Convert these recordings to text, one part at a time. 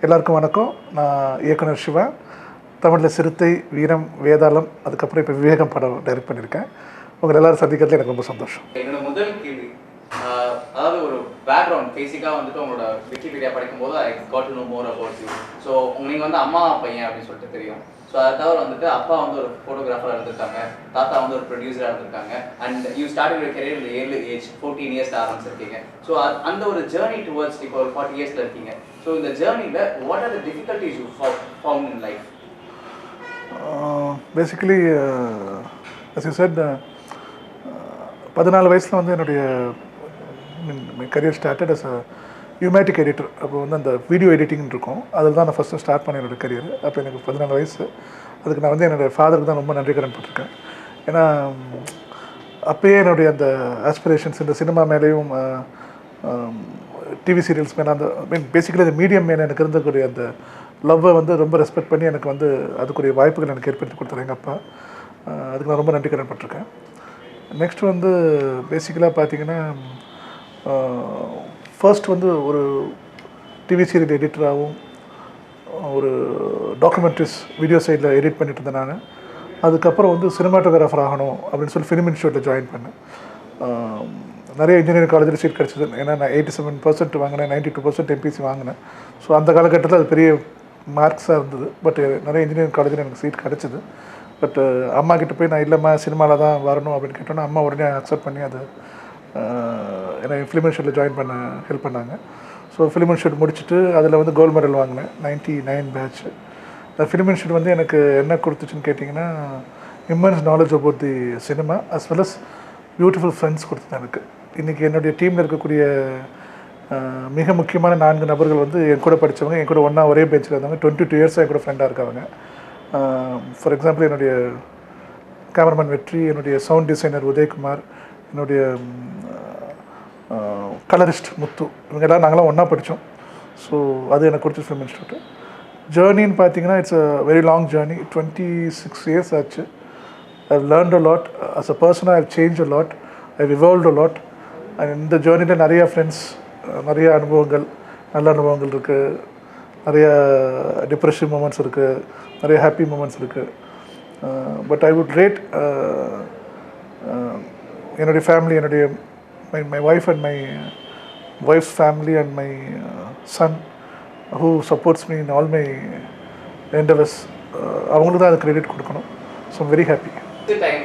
எல்லாருக்கும் வணக்கம். நான் இயக்குனர் சிவா. தமிழில் சிறுத்தை, வீரம், வேதாளம், அதுக்கப்புறம் இப்போ விவேகம் படம் டைரக்ட் பண்ணியிருக்கேன். உங்களை எல்லாரும் சந்திக்கிறதுல எனக்கு ரொம்ப சந்தோஷம். என்னோட முதல் கேள்வி, அதாவது ஒரு பேக்ரவுண்ட் பேசிக்காக வந்துட்டு உங்களோட விக்கிபீடியா படிக்கும்போது I got to know more about you. So நீங்கள் வந்து அம்மா பையன் அப்படின்னு சொல்லிட்டு தெரியும். ஸோ அதை தவிர வந்துட்டு அப்பா வந்து ஒரு ஃபோட்டோகிராஃபராக இருந்திருக்காங்க, தாத்தா வந்து ஒரு ப்ரொடியூசராக இருந்திருக்காங்க. And you start your career இந்த ஏர்லி ஏஜ் 14 இயர்ஸ் ஆரம்பிச்சிருக்கீங்க. ஸோ அந்த ஒரு ஜேர்னி டுவர்ட்ஸ் இப்போ ஒரு 40 இயர்ஸில் இருக்கீங்க. ஸோ இந்த ஜேர்னியில் what are the difficulties you found in life? Basically as you said, 14 வயசில் வந்து என்னுடைய career started as a U-matic editor. அப்போ வந்து அந்த வீடியோ எடிட்டிங்னு இருக்கும், அதில் தான் நான் ஃபஸ்ட்டு ஸ்டார்ட் பண்ண என்னோடய கரியர். அப்போ எனக்கு 14 வயசு. அதுக்கு நான் வந்து என்னோடய ஃபாதருக்கு தான் ரொம்ப நன்றி கடன் பட்டிருக்கேன். ஏன்னா அப்போயே என்னுடைய அந்த ஆஸ்பிரேஷன்ஸ் இந்த சினிமா மேலேயும் டிவி சீரியல்ஸ் மேலே அந்த பேசிக்கலி அந்த மீடியம் மேலே எனக்கு இருந்தக்கூடிய அந்த லவ்வை வந்து ரொம்ப ரெஸ்பெக்ட் பண்ணி எனக்கு வந்து அதுக்குரிய வாய்ப்புகள் எனக்கு ஏற்படுத்தி கொடுத்தாரு எங்கள் அப்பா. அதுக்கு நான் ரொம்ப நன்றி கடன் பட்டிருக்கேன். நெக்ஸ்ட் வந்து பேசிக்கலாக பார்த்தீங்கன்னா ஃபர்ஸ்ட் வந்து ஒரு டிவி சீரியல் எடிட்டராகவும் ஒரு டாக்குமெண்ட்ரிஸ் வீடியோ சைடில் எடிட் பண்ணிட்டு இருந்தேன் நான். அதுக்கப்புறம் வந்து சினிமாட்டோகிராஃபர் ஆகணும் அப்படின்னு சொல்லி ஃபிலிம் இன்ஸ்டியூட்டில் ஜாயின் பண்ணேன். நிறைய இன்ஜினியரிங் காலேஜில் சீட் கிடச்சிது. ஏன்னா நான் 87% வாங்கினேன், 92% எம்பிசி வாங்கினேன். ஸோ அந்த காலகட்டத்தில் அது பெரிய மார்க்ஸாக இருந்தது. பட் நிறைய இன்ஜினியரிங் காலேஜில் எனக்கு சீட் கிடச்சிது. பட் அம்மா கிட்டே போய் நான் இல்லைம்மா சினிமாவில் தான் வரணும் அப்படின்னு கேட்டோன்னா அம்மா உடனே அக்செப்ட் பண்ணி அது என்னை ஃபிலிம் இன்ஸ்டியூட்டில் ஜாயின் பண்ண ஹெல்ப் பண்ணாங்க. ஸோ ஃபிலிம் இன்ஸ்டியூட் முடிச்சுட்டு அதில் வந்து கோல்டு மெடல் வாங்கினேன், 99 பேட்ச். அந்த ஃபிலிம் இன்ஸ்டியூட் வந்து எனக்கு என்ன கொடுத்துச்சுன்னு கேட்டிங்கன்னா immense knowledge about the cinema as well as beautiful friends கொடுத்தது எனக்கு. இன்றைக்கி என்னுடைய டீமில் இருக்கக்கூடிய மிக முக்கியமான 4 நபர்கள் வந்து என் கூட படித்தவங்க, என் கூட ஒன்றா ஒரே பெஞ்சில் இருந்தவங்க, 22 இயர்ஸாக என் கூட ஃப்ரெண்டாக இருக்காங்க. ஃபார் எக்ஸாம்பிள் என்னுடைய கேமராமேன் வெற்றி, என்னுடைய சவுண்ட் டிசைனர் உதயகுமார், என்னுடைய கலரிஸ்ட் முத்து, இவங்க எல்லாம் நாங்களாம் ஒன்றா படித்தோம். ஸோ அது எனக்கு கொடுத்த ஃபிலிம் இன்ஸ்டியூட்டு. ஜேர்னின்னு பார்த்தீங்கன்னா it's a very long journey. 26 years ஆச்சு. I've learned a lot as a பர்சனாக. I've change a lot, I've evolved a lot. And இந்த ஜேர்னியில் நிறையா ஃப்ரெண்ட்ஸ், நிறைய அனுபவங்கள், நல்ல அனுபவங்கள் இருக்குது, நிறைய டிப்ரெஷன் மூமெண்ட்ஸ் இருக்குது, நிறைய ஹாப்பி மூமெண்ட்ஸ் இருக்குது. பட் ஐ வுட் ரேட் என்னுடைய ஃபேமிலி, என்னுடைய my wife and my wife's family and my son who supports me in all my endeavours, அவங்களுக்கு தான் அது கிரெடிட் கொடுக்கணும். So I'm very happy. Time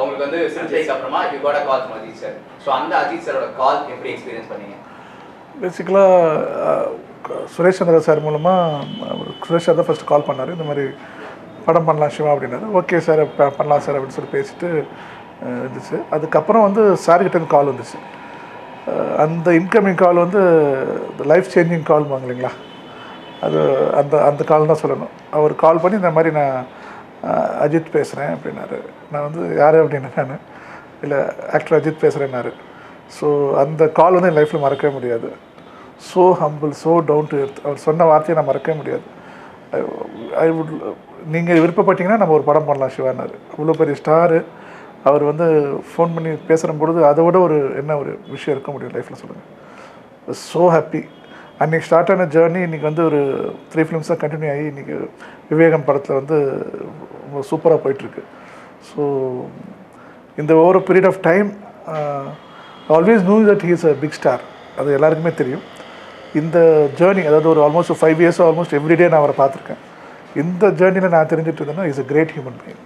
உங்களுக்கு வந்து சிறுத்தைக்கு அப்புறமா you got a call from Ajith sir. So அந்த அஜித் சாரோட கால் எப்படி எக்ஸ்பீரியன்ஸ் பண்ணீங்க? பேசிக்கலாக சுரேஷ் சந்திரா சார் மூலமாக சுரேஷ் சார் தான் ஃபஸ்ட்டு கால் பண்ணார். இந்த மாதிரி படம் பண்ணலாம் சிவா அப்படின்னாரு. ஓகே சார் பண்ணலாம் சார் அப்படின்னு சொல்லி பேசிட்டு இருந்துச்சு. அதுக்கப்புறம் வந்து சார்கிட்டேருந்து கால் வந்துச்சு. அந்த இன்கமிங் கால் வந்து இந்த லைஃப் சேஞ்சிங் கால் வாங்க இல்லைங்களா, அது அந்த அந்த கால் தான் சொல்லணும். அவர் கால் பண்ணி இந்த மாதிரி நான் அஜித் பேசுகிறேன் அப்படின்னாரு. நான் வந்து யார் அப்படின்னா நான் இல்லை ஆக்டர் அஜித் பேசுகிறேன்னாரு. ஸோ அந்த கால் வந்து என் லைஃப்பில் மறக்கவே முடியாது. So humble, so down to earth. அவர் சொன்ன வார்த்தையை நான் மறக்கவே முடியாது. ஐ வுட் நீங்கள் விருப்பப்பட்டீங்கன்னா நம்ம ஒரு படம் பண்ணலாம் சிவானார். அவ்வளோ பெரிய ஸ்டாரு அவர் வந்து ஃபோன் பண்ணி பேசுகிற பொழுது அதை விட ஒரு என்ன ஒரு விஷயம் இருக்க முடியும் லைஃப்பில் சொல்லுங்கள். So happy. அன்றைக்கி ஸ்டார்ட் ஆன ஜேர்னி இன்றைக்கி வந்து ஒரு 3 ஃபிலிம்ஸாக கண்டினியூ ஆகி இன்றைக்கி விவேகம் படத்தில் வந்து ரொம்ப சூப்பராக போயிட்டுருக்கு. ஸோ இந்த over period of time always know that he is a big star. அது எல்லாருக்குமே தெரியும். இந்த ஜேர்னி அதாவது ஒரு ஆல்மோஸ்ட் 5 இயர்ஸாக ஆல்மோஸ்ட் எவ்ரிடே நான் அவரை பார்த்துருக்கேன். இந்த ஜேர்னியில் நான் தெரிஞ்சுட்டு இருந்தேன்னா is a great human being.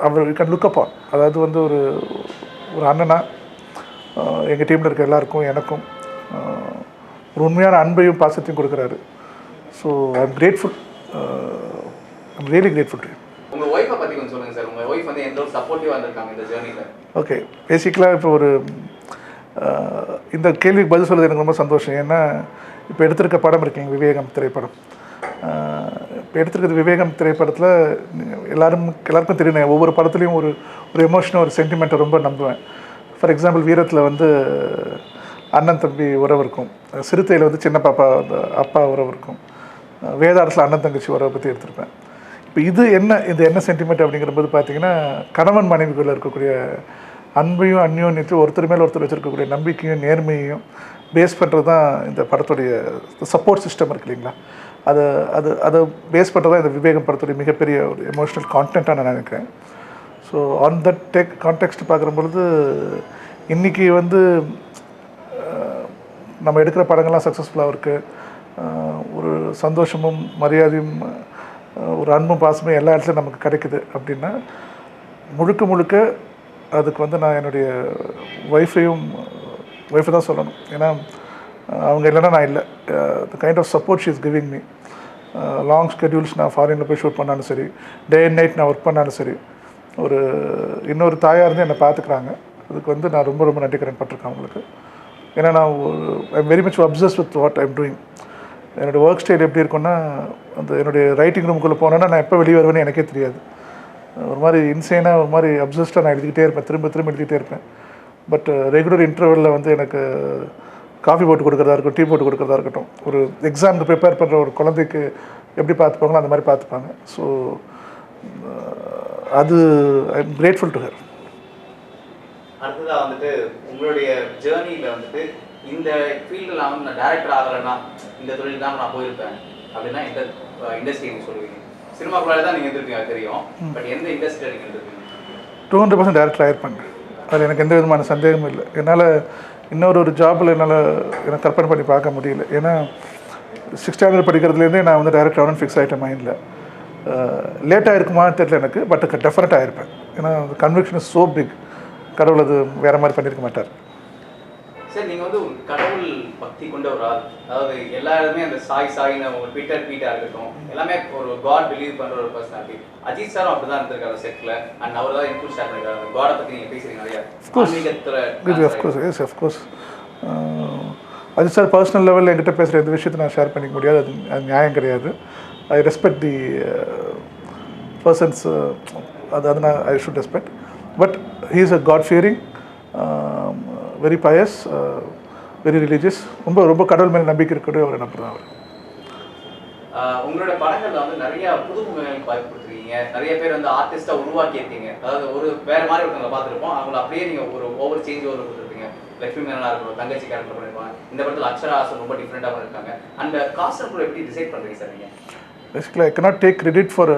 அவர் you can look up on. அதாவது வந்து ஒரு அண்ணனா எங்கள் டீமில் இருக்க எல்லாருக்கும் எனக்கும் ஒரு உண்மையான அன்பையும் பாசத்தையும் கொடுக்குறாரு. So I am grateful. I am really grateful to you. உங்கள் ஒய்ஃபை பற்றி கொஞ்சம் சொல்லுங்கள் சார். உங்கள் ஒய்ஃப் வந்து எந்த ஒரு சப்போர்ட்டிவாக இருந்திருக்காங்க இந்த ஜேர்னியில்? ஓகே, பேசிக்கலாக இப்போ ஒரு இந்த கேள்விக்கு பதில் சொல்கிறது எனக்கு ரொம்ப சந்தோஷம். ஏன்னா இப்போ எடுத்திருக்க படம் இருக்கீங்க விவேகம் திரைப்படம். இப்போ எடுத்துருக்கிறது விவேகம் திரைப்படத்தில் எல்லாருக்கும் தெரியும். ஒவ்வொரு படத்துலையும் ஒரு எமோஷனல் ஒரு சென்டிமெண்ட்டை ரொம்ப நம்புவேன். ஃபார் எக்ஸாம்பிள் வீரத்தில் வந்து அண்ணன் தம்பி உறவு இருக்கும், சிறுத்தையில் வந்து சின்ன பாப்பா அப்பா உறவு இருக்கும், வேதாளத்தில் அண்ணன் தங்கச்சி உறவை பற்றி எடுத்திருப்பேன். இப்போ இது என்ன சென்டிமெண்ட் அப்படிங்கிற போது பார்த்தீங்கன்னா கணவன் மனைவிக்குள்ளே இருக்கக்கூடிய அன்பையும் அந்யோன்யத்தையும் ஒருத்தர் மேலே ஒருத்தர் வச்சுருக்கக்கூடிய நம்பிக்கையும் நேர்மையையும் பேஸ் பண்ணுறது தான் இந்த படத்துடைய சப்போர்ட் சிஸ்டம் இருக்கு இல்லைங்களா, அதை அதை அதை பேஸ் பண்ணுறது தான் இந்த விவேகம் படத்துடைய மிகப்பெரிய ஒரு எமோஷ்னல் கான்டென்ட்டாக நான் நினைக்கிறேன். ஸோ ஆன் தட் கான்டெக்ஸ்ட் பார்க்குற பொழுது இன்றைக்கி வந்து நம்ம எடுக்கிற படங்கள்லாம் சக்ஸஸ்ஃபுல்லாக இருக்குது, ஒரு சந்தோஷமும் மரியாதையும் ஒரு அன்பும் பாசமும் எல்லா இடத்துலையும் நமக்கு கிடைக்குது அப்படின்னா முழுக்க முழுக்க அதுக்கு வந்து நான் என்னுடைய ஒய்ஃபை தான் சொல்லணும். ஏன்னா அவங்க இல்லைன்னா நான் இல்லை. The kind of support she is giving me. Long schedules நான் ஃபாரினில் போய் ஷூட் பண்ணாலும் சரி, டே அண்ட் நைட் நான் ஒர்க் பண்ணாலும் சரி, ஒரு இன்னொரு தாயாக இருந்து என்னை பார்த்துக்குறாங்க. அதுக்கு வந்து நான் ரொம்ப ரொம்ப நன்றி கடன் பட்டிருக்கேன் அவங்களுக்கு. ஏன்னா நான் I am very much obsessed with what I am doing. என்னோடய ஒர்க் ஸ்டைல் எப்படி இருக்குன்னா, அந்த என்னுடைய ரைட்டிங் ரூமுக்குள்ளே போனேன்னா நான் எப்போ வெளியே வருவேன்னு எனக்கே தெரியாது. ஒரு மாதிரி இன்சேனாக ஒரு மாதிரி அப்சஸ்டாக நான் எழுதிக்கிட்டே இருப்பேன், திரும்ப எழுதிக்கிட்டே இருப்பேன். பட் ரெகுலர் இன்டர்வலில் வந்து எனக்கு காஃபி போட்டு கொடுக்குறதா இருக்கட்டும், டீ போட்டு கொடுக்குறதா இருக்கட்டும், ஒரு எக்ஸாமுக்கு ப்ரிப்பேர் பண்ணுற ஒரு குழந்தைக்கு எப்படி பார்த்துப்பாங்களோ அந்த மாதிரி பார்த்துப்பாங்க. ஸோ அது I am grateful to her. அடுத்ததாக வந்துட்டு உங்களுடைய ஜேர்னியில் வந்துட்டு இந்த ஃபீல்டில் நான் வந்து நான் டேரக்டர் ஆகலைன்னா இந்த தொழில் தான் நான் போயிருப்பேன் அப்படின்னா எந்த இண்டஸ்ட்ரி நீங்கள் சொல்லுவீங்க? சினிமாக்குள்ளாலே தான் நீங்கள் இருந்திருப்பீங்க, அது தெரியும். பட் எந்த இண்டஸ்ட்ரியில் நீங்கள் இருந்திருப்பீங்க? 200% டேரக்டர் ஆகிருப்பாங்க. அதில் எனக்கு எந்த விதமான சந்தேகமும் இல்லை. என்னால் இன்னொரு ஜாபில் எனக்கு கற்பனை பண்ணி பார்க்க முடியல. ஏன்னா 6th ஸ்டாண்டர்ட் படிக்கிறதுலேருந்தே நான் வந்து டேரக்டர் ஆகணும்னு ஃபிக்ஸ் ஆகிட்டேன் மைண்டில். லேட்டாக இருக்குமான்னு தெரியல எனக்கு, பட் டெஃபினட்டாக ஆகிருப்பேன். ஏன்னா கன்விக்ஷன் இஸ் ஸோ பிக். கடவுள் அது வேறு மாதிரி பண்ணியிருக்க மாட்டார். சார் நீங்கள் வந்து ஒரு கடவுள் பக்தி கொண்ட ஒரு ஆள், அதாவது எல்லா இடமே அந்த சாய்னு ஒரு பீட்டாக இருக்கட்டும், எல்லாமே ஒரு காட் பிலீவ் பண்ணுற ஒரு பர்சனாலிட்டி. அஜித் சாரும் அப்படி தான் இருந்திருக்காரு செட்டில், அண்ட் அவர் தான் இன்க்ளூட் ஸ்டார்ட் பண்ணிருக்காரு. காடை பற்றி நீங்கள் பேசுகிறீங்க நிறையா. அஃப்கோர்ஸ் அஜித் சார் பர்சனல் லெவலில் என்கிட்ட பேசுகிற எந்த விஷயத்தை நான் ஷேர் பண்ணிக்க முடியாது. அது நியாயம் கிடையாது. ஐ ரெஸ்பெக்ட் தி பர்சன்ஸ், அது நான் I should respect. But he is a god fearing, very pious, very religious. ரொம்ப கடவுள் மேலே நம்பிக்கை இருக்கக்கூடிய ஒரு நபர் தான் அவர். உங்களோட படங்களில் வந்து நிறைய புதுமுகங்களுக்கு வாய்ப்பு கொடுத்துருக்கீங்க. நிறைய பேர் வந்து ஆர்டிஸ்டாக உருவாக்கியிருக்கீங்க. அதாவது ஒரு வேறு மாதிரி ஒருத்தவங்களை பார்த்துருப்போம், அவங்கள அப்படியே நீங்கள் ஒரு ஓவர் கொடுத்துருப்பீங்க. லக்ஷ்மி மேனனாக இருக்கட்டும், தங்கச்சி கேரக்டர் பண்ணியிருப்பாங்க. இந்த படத்தில் அக்ஷரா ஹாசன் ரொம்ப டிஃப்ரெண்ட்டாக பண்ணியிருக்காங்க. அண்ட் காஸ்டியூம் கூட எப்படி டிசைட் பண்ணுறீங்க சார் நீங்கள்? Basically I cannot take credit for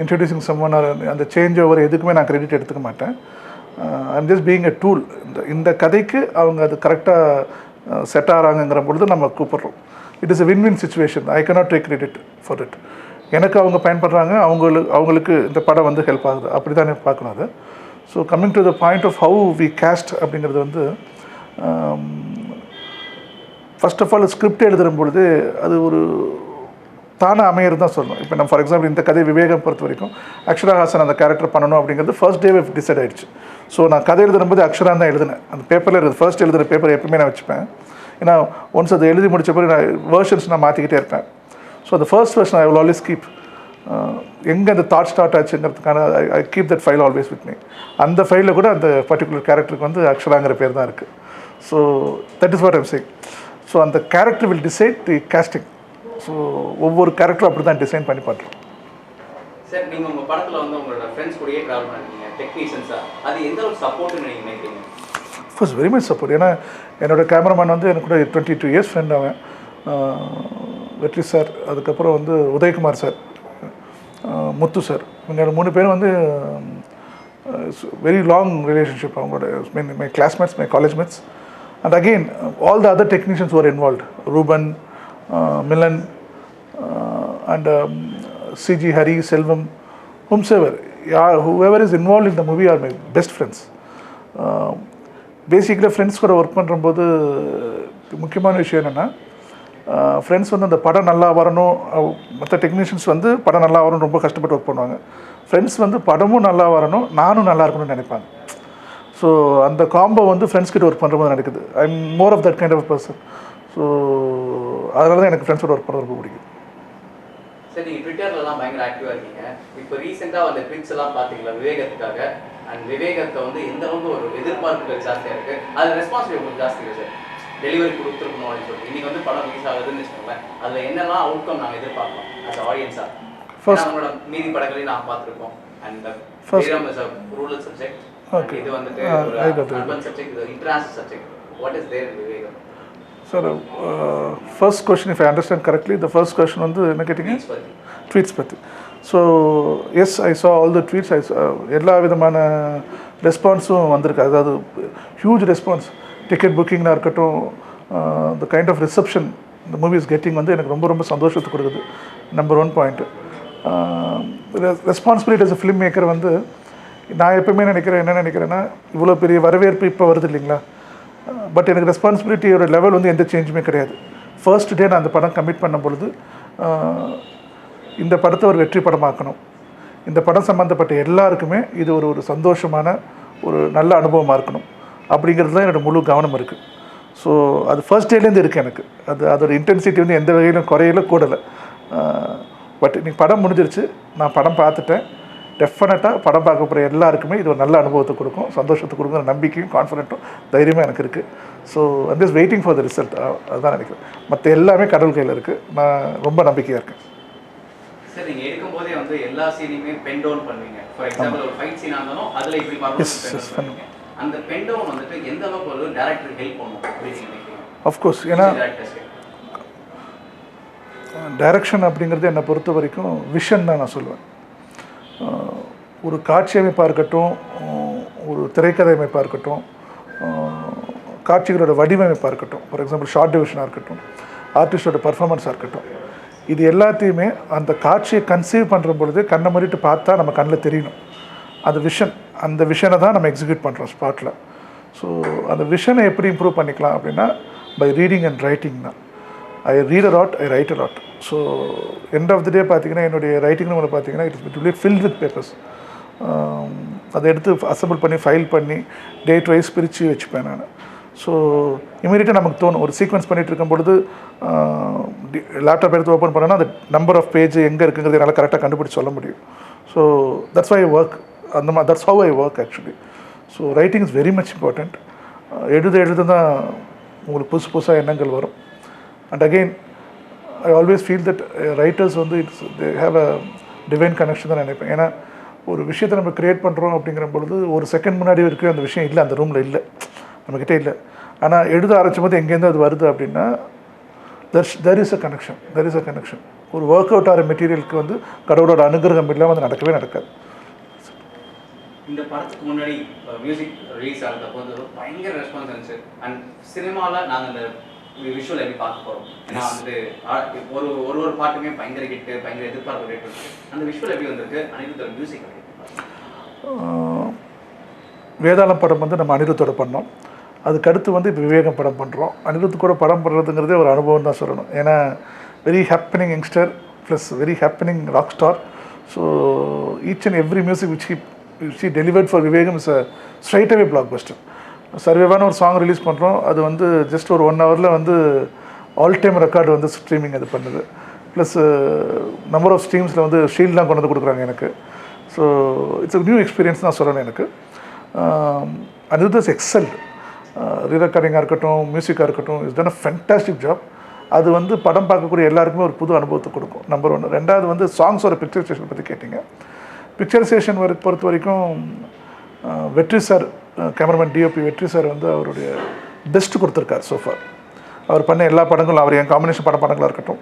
introducing someone. அந்த சேஞ்ச் ஓவர் எதுக்குமே நான் கிரெடிட் எடுத்துக்க மாட்டேன். I'm just being a tool. இந்த கதைக்கு அவங்க அது கரெக்டாக செட் ஆகிறாங்கங்கிற பொழுது நம்ம கூப்பிட்றோம். It is a win win situation. I cannot take credit for it. எனக்கு அவங்க பயன்படுறாங்க, அவங்களுக்கு இந்த படம் வந்து ஹெல்ப் ஆகுது, அப்படி தானே பார்க்கணும் அது. So coming to the point of how we cast அப்படிங்கிறது வந்து, ஃபர்ஸ்ட் ஆஃப் ஆல் ஸ்கிரிப்ட் எழுதுகிற பொழுது அது ஒரு தானாக அமையிறது தான் சொல்லணும். இப்போ நம்ம ஃபார் எக்ஸாம்பிள் இந்த கதை விவேகம் பொறுத்த வரைக்கும் அக்ஷரா ஹாசன் அந்த கேரக்டர் பண்ணணும் அப்படிங்கிறது ஃபர்ஸ்ட் டே டிசைட் ஆகிடுச்சு. ஸோ நான் கதை எழுதும்போது அக்ஷரா தான் எழுதினேன். அந்த பேப்பரில் இருக்குது, ஃபர்ஸ்ட் எழுதுகிற பேப்பர் எப்பவுமே நான் வச்சுப்பேன். ஏன்னா ஒன்ஸ் அதை எழுதி முடிச்ச பிறகு நான் வேர்ஷன்ஸ் நான் மாற்றிக்கிட்டே இருப்பேன். ஸோ அந்த first version I will always keep. எங்கே அந்த தாட் ஸ்டார்ட் ஆச்சுங்கிறதுக்கான I keep that file always with me. அந்த ஃபைலில் கூட அந்த பர்டிகுலர் கேரக்டருக்கு வந்து அக்ஷராங்கிற பேர் தான் இருக்குது. So that is what I'm saying. So அந்த character will decide the casting. So ஒவ்வொரு கேரக்டரும் அப்படி தான் டிசைன் பண்ணி பண்ணுறோம். சார் நீங்கள் உங்கள் படத்தில் வந்து உங்களோட ஃப்ரெண்ட்ஸ் கூடயே ட்ராவல் பண்ணிருக்கீங்க, டெக்னீஷியன்ஸாக, அது எந்த அளவுக்கு சப்போர்ட்னு நீங்கள் நினைக்கிறீங்க? First very much support. ஏன்னா என்னோடய கேமராமேன் வந்து எனக்கு கூட 22 இயர்ஸ் ஃப்ரெண்ட் அவன், வெற்றி சார், அதுக்கப்புறம் வந்து உதயகுமார் சார், முத்து சார், இவங்க 3 பேரும் வந்து வெரி லாங் ரிலேஷன்ஷிப். அவங்களோட my classmates, my college mates. And again all the other technicians were involved. Ruben, Milan, and CG, Hari, Selvam, whoever is involved in the movie are my best friends. Basically friends கூட work பண்ணும்போது முக்கியமான விஷயம் என்னென்னா, friends வந்து அந்த படம் நல்லா வரணும், மற்ற டெக்னீஷியன்ஸ் வந்து படம் நல்லா வரணும் ரொம்ப கஷ்டப்பட்டு ஒர்க் பண்ணுவாங்க. ஃப்ரெண்ட்ஸ் வந்து படமும் நல்லா வரணும், நானும் நல்லா இருக்கணும்னு நினைப்பாங்க. ஸோ அந்த காம்போ வந்து ஃப்ரெண்ட்ஸ் கிட்ட ஒர்க் பண்ணுறது நடக்குது. I am more of that kind of person. So அதனால தான் எனக்கு ஃப்ரெண்ட்ஸோட ஒர்க் பண்ண ரொம்ப பிடிக்கும். சரி, நீங்கள் ட்விட்டர்லலாம் பயங்கர ஆக்டிவாக இருக்கீங்க. இப்போ ரீசெண்டாக அந்த ட்விட்ஸ் எல்லாம் பார்த்தீங்களா விவேகத்துக்காக? அண்ட் விவேகத்தை வந்து எந்த அளவுக்கு ஒரு எதிர்பார்ப்புகள் ஜாஸ்தியாக இருக்குது, அது ரெஸ்பான்சிபிலிட்டி கொஞ்சம் ஜாஸ்தி இருக்குது சார். டெலிவரி கொடுத்துருக்கணும் அப்படின்னு சொல்லிட்டு இன்றைக்கி வந்து படம் ரிலீஸ் ஆகுதுன்னு வச்சுக்கோங்களேன், அதில் என்னெல்லாம் அவுட்கம் நாங்கள் எதிர்பார்க்கலாம் அஸ் ஆடியன்ஸாக? ஃபர்ஸ்ட் நம்மளோட மீதி படங்களையும் நாங்கள் பார்த்துருக்கோம். And freedom is a rural subject. Okay. இது வந்துட்டு ஒரு I got it. urban subject, இது international subject. What is there in Vivegam? Sir, first question, if I understand correctly, the first question வந்து என்ன கேட்டிங்க? ட்வீட்ஸ் பற்றி. So yes, I saw all the tweets. எல்லா விதமான ரெஸ்பான்ஸும் வந்திருக்கு. அதாவது ஹியூஜ் ரெஸ்பான்ஸ். டிக்கெட் புக்கிங்னா இருக்கட்டும், த கைண்ட் ஆஃப் ரிசப்ஷன் இந்த மூவி இஸ் கெட்டிங் வந்து எனக்கு ரொம்ப ரொம்ப சந்தோஷத்தை கொடுக்குது. Number 1 point. Responsibility as a film maker வந்து நான் எப்பவுமே என்ன நினைக்கிறேன்னா, இவ்வளோ பெரிய வரவேற்பு இப்போ வருது இல்லைங்களா, பட் எனக்கு ரெஸ்பான்சிபிலிட்டியோட லெவல் வந்து எந்த சேஞ்சுமே கிடையாது. ஃபர்ஸ்ட் டே நான் அந்த படம் கமிட் பண்ணும் பொழுது இந்த படத்தை ஒரு வெற்றி படமாக்கணும், இந்த படம் சம்மந்தப்பட்ட எல்லாருக்குமே இது ஒரு சந்தோஷமான ஒரு நல்ல அனுபவமாக இருக்கணும் அப்படிங்கிறது தான் என்னோடய முழு கவனம் இருக்குது. ஸோ அது ஃபர்ஸ்ட் டேலேருந்து இருக்குது எனக்கு. அதோட இன்டென்சிட்டி வந்து எந்த வகையிலும் குறையில கூடலை. பட் இன்றைக்கி படம் முடிஞ்சிருச்சு, நான் படம் பார்த்துட்டேன். டெஃபினட்டாக படம் பார்க்க போகிற எல்லாருக்குமே இது ஒரு நல்ல அனுபவத்தை கொடுக்கும், சந்தோஷத்தை கொடுக்குற நம்பிக்கையும் கான்ஃபிடென்ட்டும் தைரியமாக எனக்கு இருக்குது. So I'm just waiting for the result. அதுதான் நினைக்கிறேன். மற்ற எல்லாமே கடவுள் கையில் இருக்குது. நான் ரொம்ப நம்பிக்கையாக இருக்கேன். சார், நீங்கள் எடுக்கும்போதே வந்து எல்லா சீனையுமே பென் டவுன் பண்ணுவீங்க. ஃபார் எக்ஸாம்பிள் ஒரு ஃபைட் சீனாக இருந்தாலும் அதில் இப்படி பார்க்கணும். அந்த பென் டவுன் வந்துட்டு எந்த அளவுக்கு ஒரு டேரக்டருக்கு ஹெல்ப் பண்ணும் அப்படின்னு நினைக்கிறீங்க? ஆஃப்கோர்ஸ், ஏன்னா டைரக்ஷன் அப்படிங்கிறது என்னை பொறுத்த வரைக்கும் விஷன் தான் நான் சொல்லுவேன். ஒரு காட்சி அமைப்பாக இருக்கட்டும், ஒரு திரைக்கதை அமைப்பாக இருக்கட்டும், காட்சிகளோட வடிவமைப்பாக இருக்கட்டும், ஃபார் எக்ஸாம்பிள் ஷார்ட் டிவிஷனாக இருக்கட்டும், ஆர்டிஸ்டோட பர்ஃபார்மன்ஸாக இருக்கட்டும், இது எல்லாத்தையுமே அந்த காட்சியை கன்சீவ் பண்ணுற பொழுது கண்ணை மூடிட்டு பார்த்தா நம்ம கண்ணில் தெரியணும். அது விஷன். அந்த விஷனை தான் நம்ம எக்ஸிக்யூட் பண்ணுறோம் ஸ்பாட்டில். ஸோ அந்த விஷனை எப்படி இம்ப்ரூவ் பண்ணிக்கலாம் அப்படின்னா, பை ரீடிங் அண்ட் ரைட்டிங் தான். I read a lot, I write a lot. So end of the day பார்த்தீங்கன்னா, என்னுடைய ரைட்டிங் ரூமில் பார்த்தீங்கன்னா it will be filled with papers. அதை எடுத்து அசம்பிள் பண்ணி ஃபைல் பண்ணி டேட் வைஸ் பிரித்து வச்சுப்பேன் நான். ஸோ இமீடியட்டாக நமக்கு தோணும், ஒரு சீக்வன்ஸ் பண்ணிகிட்டு இருக்கும் பொழுது லேப்டாப் எடுத்து ஓப்பன் பண்ணோன்னா அந்த நம்பர் ஆஃப் பேஜ் எங்கே இருக்குங்கிறது என்னால் கரெக்டாக கண்டுபிடிச்சி சொல்ல முடியும். So that's why I work. அந்த மாதிரி that's how I work actually. So writing is very much important. எழுத தான் உங்களுக்கு புதுசாக எண்ணங்கள் வரும். And again I always feel that writers வந்து they have a divine connection தான் நினைப்பேன். ஏன்னா ஒரு விஷயத்தை நம்ம க்ரியேட் பண்ணுறோம் அப்படிங்கிற பொழுது ஒரு செகண்ட் முன்னாடி இருக்கிற அந்த விஷயம் இல்லை, அந்த ரூமில் இல்லை, நம்மக்கிட்ட இல்லை. ஆனால் எழுத ஆரம்பிச்சும் போது எங்கேருந்து அது வருது அப்படின்னா தெர் இஸ் அ கனெக்ஷன். ஒரு ஒர்க் அவுட் ஆகிற மெட்டீரியலுக்கு வந்து கடவுளோட அனுகிரகம் இல்லாமல் அது நடக்கவே நடக்காது. இந்த படத்துக்கு முன்னாடி மியூசிக் ரிலீஸ் ஆகிறப்போ வந்து பயங்கர ரெஸ்பான்ஸ் இருந்துச்சு. அண்ட் சினிமாவில் நாங்கள் இந்த விஷுவல் எப்படி பார்க்க போகிறோம், ஏன்னா வந்துட்டு ஒரு பாட்டுமே பயங்கர ஹிட்டு, பயங்கர எதிர்பார்ப்பு ரேட் இருக்குது. அந்த விஷுவல் எப்படி வந்திருக்கு, அனிருத்தோட மியூசிக்? வேதாளம் படம் வந்து நம்ம அனிருத்தோட பண்ணோம். அதுக்கடுத்து வந்து இப்போ விவேகம் படம் பண்ணுறோம். அனிருத் கூட படம் பண்ணுறதுங்கிறதே ஒரு அனுபவம் தான் சொல்லணும். ஏன்னா very happening youngster plus very happening rock star. So each and every music which he delivered for Vivegam is a straight away blockbuster. சர்வேவான ஒரு சாங் ரிலீஸ் பண்ணுறோம், அது வந்து ஜஸ்ட் ஒரு 1 ஹவரில் வந்து ஆல் டைம் ரெக்கார்டு வந்து ஸ்ட்ரீமிங் அது பண்ணுது. ப்ளஸ் நம்பர் ஆஃப் ஸ்ட்ரீம்ஸில் வந்து ஷீல்ட்லாம் கொண்டு வந்து கொடுக்குறாங்க எனக்கு. ஸோ இட்ஸ் நியூ எக்ஸ்பீரியன்ஸ் தான் சொல்லணும் எனக்கு. அனிருத் இஸ் எக்ஸல்ட். ரீரெக்கார்டிங்காக இருக்கட்டும், மியூசிக்காக இருக்கட்டும், is done a fantastic job. அது வந்து படம் பார்க்கக்கூடிய எல்லாருக்குமே ஒரு புது அனுபவத்தை கொடுக்கும். நம்பர் 1. ரெண்டாவது வந்து சாங்ஸோட பிக்சரைசேஷன் பற்றி கேட்டிங்க. பிக்சரைசேஷன் பொறுத்த வரைக்கும் வெற்றி சார், கேமராமேன் டிஓபி வெற்றி சார் வந்து அவருடைய பெஸ்ட்டு கொடுத்துருக்கார் சோஃபார். அவர் பண்ண எல்லா படங்களும், அவர் என் காம்பினேஷன் படங்களாக இருக்கட்டும்,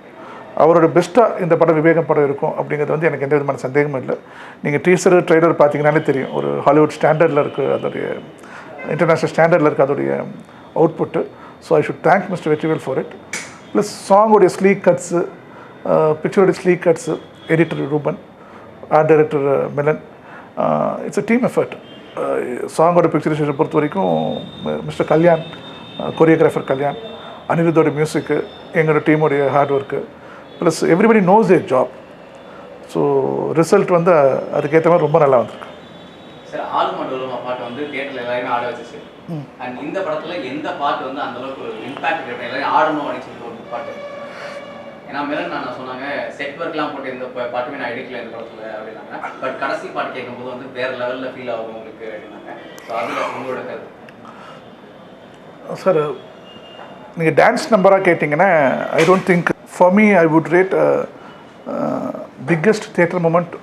அவரோட பெஸ்ட்டாக இந்த படம் விவேகம் படம் இருக்கும் அப்படிங்கிறது வந்து எனக்கு எந்த விதமான சந்தேகமும் இல்லை. நீங்கள் டீசர் ட்ரைலர் பார்த்தீங்கன்னாலே தெரியும், ஒரு ஹாலிவுட் ஸ்டாண்டர்டில் இருக்குது, அதோடைய இன்டர்நேஷ்னல் ஸ்டாண்டர்டில் இருக்குது அதோடைய output. So I should thank mister Vetrivel for it. Plus சாங்கோடைய ஸ்லீக் கட்ஸு, பிக்சரோடைய sleek cuts, editor Ruben, art director Milan, it's a team effort. சாங்கோட பிக்சரைசேஷன் பொறுத்த வரைக்கும் மிஸ்டர் கல்யாண், கொரியோகிராஃபர் கல்யாண், அனிருத்தோட மியூசிக்கு, எங்களோட டீமோடைய hard work, plus everybody knows their job. So result வந்து அதுக்கேற்ற மாதிரி ரொம்ப நல்லா வந்திருக்கு. சார், ஆளுமா டோலுமா பாட்டு வந்து தியேட்டரில் எல்லாருமே ஆட வச்சு, அண்ட் இந்த படத்தில் எந்த பாட்டு வந்து அந்தளவுக்கு ஒரு இம்பாக்ட் கிடையாது, எல்லாரும் ஆடணும் அப்படின்னு சொல்லிட்டு ஒரு பாட்டு? ஏன்னா மெலன் நான் சொன்னாங்க, செட் ஒர்க்லாம் போட்டு எந்த பாட்டுமே நான் எடுக்கல இந்த படத்தில் அப்படின்னாங்க. பட் கடைசி பாட்டு கேட்கும்போது வந்து வேறு லெவலில் ஃபீல் ஆகும் உங்களுக்கு அப்படின்னாங்க. ஸோ அதில் உங்களோட கருத்து? சார், நீங்கள் டான்ஸ் நம்பராக கேட்டிங்கன்னா I don't think for me I would rate biggest theatre moment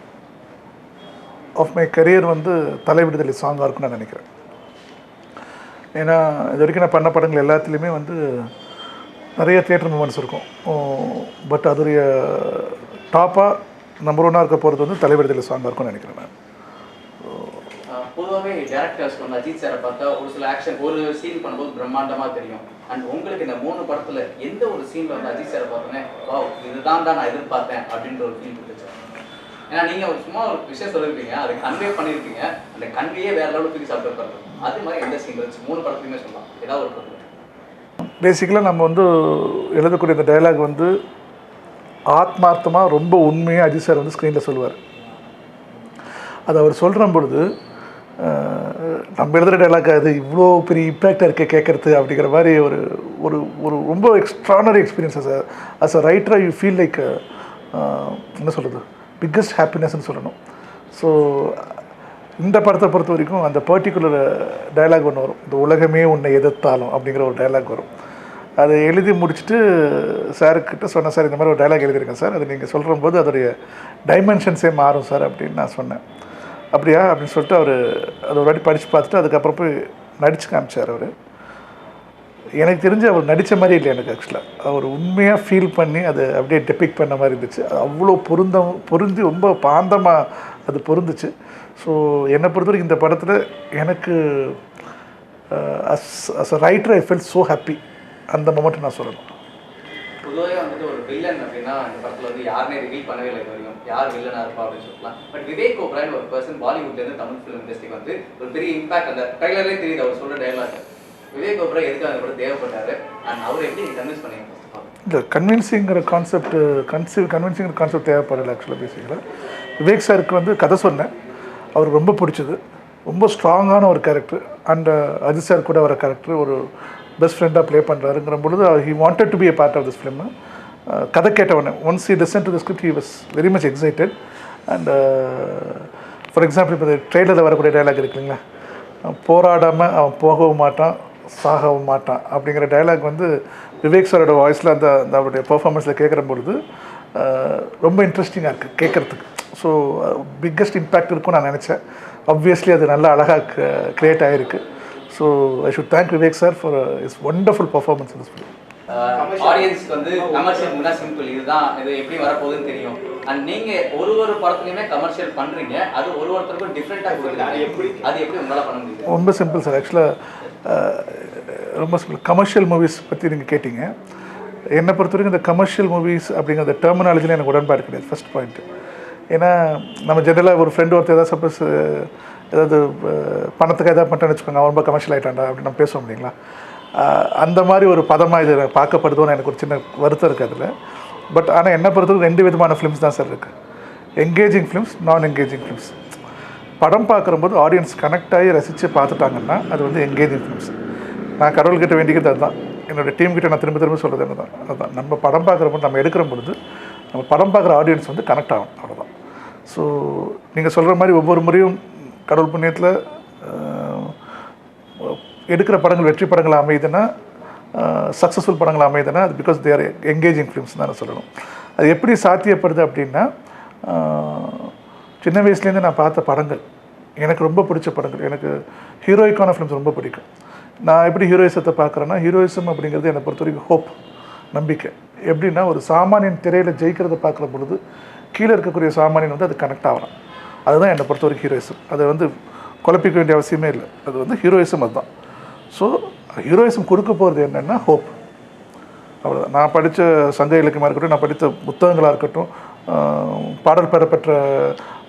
of my career வந்து தலை விடுதலை சாங்காக இருக்குன்னு நான் நினைக்கிறேன். ஏன்னா இது வரைக்கும் நான் பண்ண படங்கள் எல்லாத்துலேயுமே வந்து நிறைய தியேட்டர் மூமெண்ட்ஸ் இருக்கும். பட் அதோடைய டாப்பாக நம்பர் ஒன்னாக இருக்க போகிறது வந்து தலை விடுதலை சாங்காக இருக்கும்னு நினைக்கிறேன் நான். பொதுவாகவே டேரக்டர்ஸ் வந்து அஜித் சாரை பார்த்தா ஒரு சில ஆக்ஷன் ஒரு சீன் பண்ணும்போது பிரம்மாண்டமாக தெரியும். அண்ட் உங்களுக்கு இந்த 3 படத்தில் எந்த ஒரு சீனில் வந்து அஜித் சாரை பார்த்தோன்னே வா இதுதான் நான் எதிர்பார்த்தேன் அப்படின்ற ஒரு ஃபீல் கொடுத்துச்சு? ஏன்னா நீங்கள் சும்மா ஒரு விஷயம் சொல்லியிருப்பீங்க, அதை கன்வே பண்ணியிருப்பீங்க, அந்த கன்வேயே வேறு லெவலில் தூக்கி சாப்பிட்டு பாருங்க. அது மாதிரி எந்த சீன் இருந்துச்சு 3 படத்துலையுமே சொல்லலாம், ஏதாவது ஒரு படத்தில்? பேசிக்கலாக நம்ம வந்து எழுதக்கூடிய இந்த டைலாக் வந்து ஆத்மார்த்தமாக ரொம்ப உண்மையாக அஜித் சார் வந்து ஸ்க்ரீனில் சொல்லுவார். அது அவர் சொல்கிற பொழுது நம்ம எழுதுகிற டைலாக் அது இவ்வளோ பெரிய இம்பேக்டாக இருக்க கேட்குறது அப்படிங்கிற மாதிரி ஒரு ஒரு ஒரு ரொம்ப எக்ஸ்ட்ரானரி எக்ஸ்பீரியன்ஸ். அஸ் அ ரைட்டராக யூ ஃபீல் லைக் என்ன சொல்கிறது, பிக்கஸ்ட் ஹாப்பினஸ்ன்னு சொல்லணும். ஸோ இந்த படத்தை பொறுத்த வரைக்கும் அந்த பர்டிகுலர் டைலாக் ஒன்று வரும், இந்த உலகமே உன்னை எதிர்த்தாலும் அப்படிங்கிற ஒரு டைலாக் வரும். அதை எழுதி முடிச்சுட்டு சார்கிட்ட சொன்னேன், சார் இந்த மாதிரி ஒரு டைலாக் எழுதியிருக்கேன் சார், அது நீங்கள் சொல்கிற போது அதோடைய டைமென்ஷன்ஸே மாறும் சார் அப்படின்னு நான் சொன்னேன். அப்படியா அப்படின்னு சொல்லிட்டு அவர் அதை ஒரு வாட்டி படித்து பார்த்துட்டு அதுக்கப்புறம் போய் நடித்து காமிச்சார். அவர் எனக்கு தெரிஞ்சு அவர் நடித்த மாதிரி இல்லை, எனக்கு ஆக்சுவலாக அவர் உண்மையாக ஃபீல் பண்ணி அதை அப்படியே டெபிக் பண்ண மாதிரி இருந்துச்சு. அது அவ்வளோ பொருந்தி ரொம்ப பாந்தமாக அது பொருந்துச்சு. ஸோ என்னை பொறுத்த வரைக்கும் இந்த படத்தில் எனக்கு as a writer I fell so happy. அந்த மொமெண்ட் நான் சொல்லணும். பொதுவாக வந்துட்டு ஒரு வில்லன் அப்படின்னா இந்த படத்தில் வந்து யாருமே ரிவீல் பண்ணவே இல்லை வரையும், யார் வில்லனாக இருப்பா அப்படின்னு சொல்லலாம். பட் விவேக் ஓப்ராய்னு ஒரு பர்சன் பாலிவுட்லேருந்து தமிழ் ஃபிலிம் இண்டஸ்ட்ரிக்கு வந்து ஒரு பெரிய இம்பாக்ட் அந்த ட்ரைலர்லேயே தெரியுது அவர் சொல்கிற டைலாக். விவேக் ஓப்ராய் எதுக்கு அந்த படம் தேவைப்பட்டாரு அண்ட் அவர் எப்படி நீங்கள் கன்வின்ஸ் பண்ணீங்க? இல்லை, கன்வின்சிங்கிற கான்செப்ட் தேவைப்படலை ஆக்சுவலாக. பேசிக்கலாக விவேக் சாருக்கு வந்து கதை சொன்னேன், அவருக்கு ரொம்ப பிடிச்சது, ரொம்ப ஸ்ட்ராங்கான ஒரு கேரக்டர். அண்ட் அஜித் சார் கூட வர கேரக்டர் ஒரு பெஸ்ட் ஃப்ரெண்டாக ப்ளே பண்ணுறாருங்கிற பொழுது he wanted to be a part of this film. கதை கேட்டவொடனே once he listen to the script he was very much excited. And for example இப்போ ட்ரெய்லரில் வரக்கூடிய டைலாக் இருக்குங்களா, போராடாமல் அவன் போகவும் மாட்டான் சாகவும் மாட்டான் அப்படிங்கிற டைலாக் வந்து விவேக் சாரோட வாய்ஸில் அந்த அவருடைய பெர்ஃபார்மன்ஸில் கேட்குற பொழுது ரொம்ப இன்ட்ரெஸ்டிங்காக இருக்குது கேட்குறதுக்கு. ஸோ பிக்கஸ்ட் இம்பேக்ட் இருக்கும்னு நான் நினச்சேன். ஆப்வியஸ்லி அது நல்லா அழகாக க்ரியேட் ஆகிருக்கு. So I should thank Vivek sir for is wonderful performance in this film. ஆடியன்ஸ்க்கு வந்து கமர்ஷியல் முன்னா சிம்பிள், இதுதான் இது எப்படி வரப்போகுதுன்னு தெரியும். அண்ட் நீங்கள் ஒரு படத்துலையுமே கமர்ஷியல் பண்ணுறீங்க, அது ஒருத்தருக்கும் டிஃப்ரெண்ட்டாக கொடுக்குது. அது எப்படி உங்களால் பண்ண முடியும்? ரொம்ப சிம்பிள் சார். ஆக்சுவலாக ரொம்ப சிம்பிள். கமர்ஷியல் மூவிஸ் பற்றி நீங்கள் கேட்டிங்க. என்னை பொறுத்த வரைக்கும் இந்த கமர்ஷியல் மூவிஸ் அப்படிங்கிற டெர்மினாலஜியில் எனக்கு உடன்பாடு கிடையாது. First point. ஏன்னா நம்ம ஜென்ரலாக ஒரு ஃப்ரெண்டு ஒருத்தர் ஏதாவது சப்போஸ் ஏதாவது பணத்துக்கு எதாவது பண்ணிட்டேன்னு வச்சுக்கோங்க, அவன் ரொம்ப கமர்ஷியல் ஆகிட்டான்டா அப்படின்னு நம்ம பேசுவோம் இல்லைங்களா. அந்த மாதிரி ஒரு பதமாக இது பார்க்கப்படுதோன்னு எனக்கு ஒரு சின்ன வருத்தம் இருக்குது அதில். பட் ஆனால் என்னை பொறுத்தவரைக்கும் 2 விதமான ஃபிலிம்ஸ் தான் சார் இருக்குது. என்கேஜிங் ஃபிலிம்ஸ், நான் என்கேஜிங் ஃபிலிம்ஸ். படம் பார்க்குறம்போது ஆடியன்ஸ் கனெக்ட் ஆகி ரசித்து பார்த்துட்டாங்கன்னா அது வந்து என்கேஜிங் ஃபிலிம்ஸ். நான் கடவுள்கிட்ட வேண்டிக்கிறது அதுதான், என்னோடய டீம்கிட்ட நான் திரும்ப சொல்கிறது என்ன அதுதான். நம்ம படம் பார்க்குறப்போ நம்ம எடுக்கிற பொழுது நம்ம படம் பார்க்குற ஆடியன்ஸ் வந்து கனெக்ட் ஆகும், அவ்வளோதான். ஸோ நீங்கள் சொல்கிற மாதிரி ஒவ்வொரு முறையும் கடவுள் புண்ணியத்தில் எடுக்கிற படங்கள் வெற்றி படங்கள் அமையுதுன்னா, சக்ஸஸ்ஃபுல் படங்கள் அமையுதுன்னா அது பிகாஸ் தேர் என்கேஜிங் ஃபிலிம்ஸ் தான் நான் சொல்லணும். அது எப்படி சாத்தியப்படுது அப்படின்னா, சின்ன வயசுலேருந்து நான் பார்த்த படங்கள், எனக்கு ரொம்ப பிடிச்ச படங்கள், எனக்கு ஹீரோயிக்கான ஃபிலிம்ஸ் ரொம்ப பிடிக்கும். நான் எப்படி ஹீரோயிசத்தை பார்க்குறேன்னா, ஹீரோயிசம் அப்படிங்கிறது என்னை பொறுத்த வரைக்கும் ஹோப், நம்பிக்கை. எப்படின்னா ஒரு சாமானியன் திரையில் ஜெயிக்கிறத பார்க்குற பொழுது கீழே இருக்கக்கூடிய சாமானியன் வந்து அது கனெக்ட் ஆகலாம். அதுதான் என்னை பொறுத்த வரைக்கும் ஹீரோயிசம். அதை வந்து குழப்பிக்க வேண்டிய அவசியமே இல்லை. அது வந்து ஹீரோயிசம் அதுதான். ஸோ ஹீரோயிசம் கொடுக்க போகிறது என்னென்னா ஹோப், அவ்வளோதான். நான் படித்த சங்க இலக்கியமாக இருக்கட்டும், நான் படித்த புத்தகங்களாக இருக்கட்டும், பாடல் பெறப்பெற்ற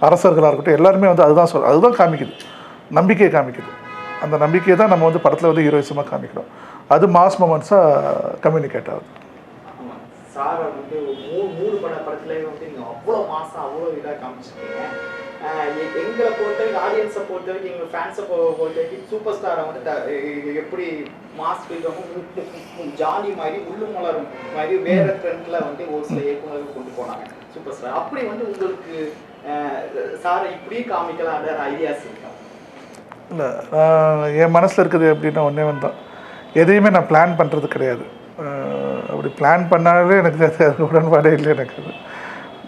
அரசர்களாக இருக்கட்டும், எல்லாருமே வந்து அதுதான் காமிக்குது, நம்பிக்கையை காமிக்குது. அந்த நம்பிக்கையை தான் நம்ம வந்து படத்தில் வந்து ஹீரோயிசமாக காமிக்கிறோம். அது மாஸ் மொமெண்ட்ஸாக கம்யூனிகேட் ஆகுது. சாரை வந்து 3 படத்துலேயே வந்து நீங்கள் அவ்வளோ மாதம் அவ்வளோ இதாக காமிச்சிருக்கீங்க. எங்களை பொறுத்தவரைக்கும், ஆடியன்ஸை பொறுத்தவரைக்கும், எங்கள் ஃபேன்ஸை பொறுத்தவரைக்கும் சூப்பர் ஸ்டாரை வந்து எப்படி மாஸ் ஃபீல்டும் ஜாலி மாதிரி உள்ளும் மலரும் மாதிரி வேறு ட்ரெண்டில் வந்து ஒரு சில இயக்குநர்கள் கொண்டு போனாங்க சூப்பர் ஸ்டார். அப்படி வந்து உங்களுக்கு சாரை இப்படி காமிக்கலான்ற ஐடியாஸ் இருக்கா? இல்லை, என் மனசில் இருக்குது எப்படின்னா ஒன்றே தான், எதையுமே நான் பிளான் பண்ணுறது கிடையாது. அப்படி பிளான் பண்ணாலே எனக்கு அது உடன்பாடே இல்லை எனக்கு அது.